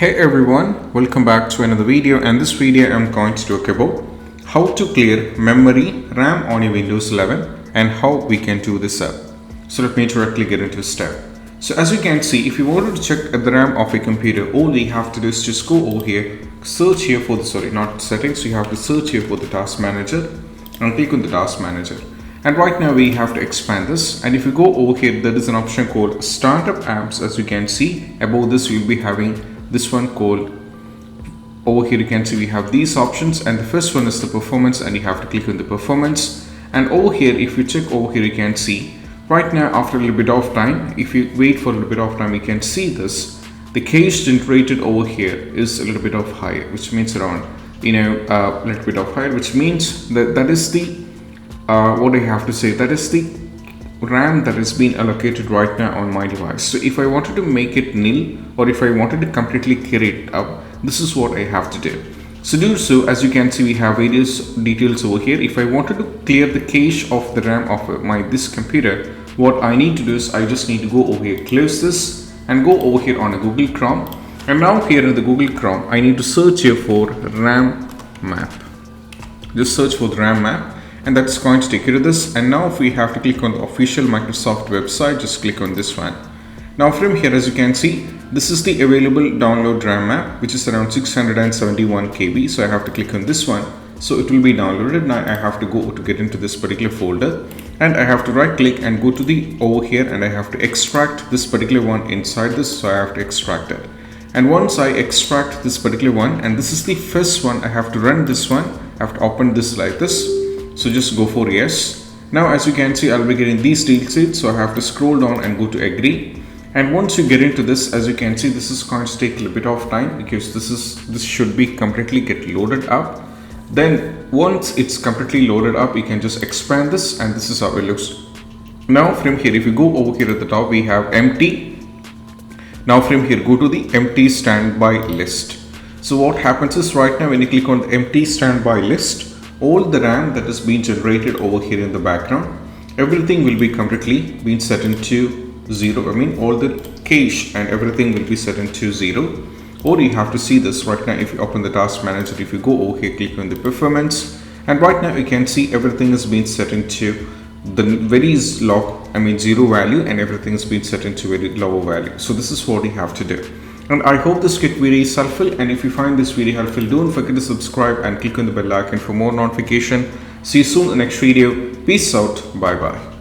Hey everyone, welcome back to another video, and this video I'm going to talk about how to clear memory RAM on your Windows 11 and how we can do this up. So let me directly get into the step. So as you can see, if you wanted to check the RAM of a computer, all you have to do is just go over here, search here for the not settings, so you have to search here for the task manager and click on the task manager. And right now we have to expand this, and if you go over here, there is an option called startup apps. As you can see above this, you'll be having this one called, over here you can see we have these options, and the first one is the performance, and you have to click on the performance. And over here, if you check over here, you can see right now after a little bit of time, if you wait for a little bit of time, you can see this, the cache generated over here is a little bit of higher, which means around a little bit of higher, which means that is the what I have to say, that is the RAM that is being allocated right now on my device. So if I wanted to make it nil, or if I wanted to completely clear it up, this is what I have to do. So do so, as you can see we have various details over here. If I wanted to clear the cache of the RAM of this computer, what I need to do is I just need to go over here, close this, and go over here on a Google Chrome. And now here in the Google Chrome, I need to search here for RamMap. Just search for the RamMap, and that's going to take you to this. And now if we have to click on the official Microsoft website, just click on this one. Now from here, as you can see, this is the available download RamMap, which is around 671 KB. So I have to click on this one, so it will be downloaded. Now I have to go to get into this particular folder, and I have to right click and go to the over here, and I have to extract this particular one inside this. So I have to extract it, and once I extract this particular one, and this is the first one, I have to run this one. I have to open this like this. So just go for yes. Now as you can see, I'll be getting these details, so I have to scroll down and go to agree. And once you get into this, as you can see, this is going to take a little bit of time, because this should be completely get loaded up. Then once it's completely loaded up, you can just expand this, and this is how it looks. Now from here, if you go over here at the top, we have empty. Now from here, go to the empty standby list. So what happens is right now when you click on the empty standby list, all the RAM that is being generated over here in the background, everything will be completely being set into 0. I mean all the cache and everything will be set into 0. Or you have to see this right now. If you open the task manager, if you go over here, click on the performance, and right now you can see everything is being set into the very log, 0 value, and everything is being set into very low value. So this is what you have to do. And I hope this video is helpful, and if you find this video helpful, don't forget to subscribe and click on the bell icon for more notification. See you soon in the next video. Peace out. Bye bye.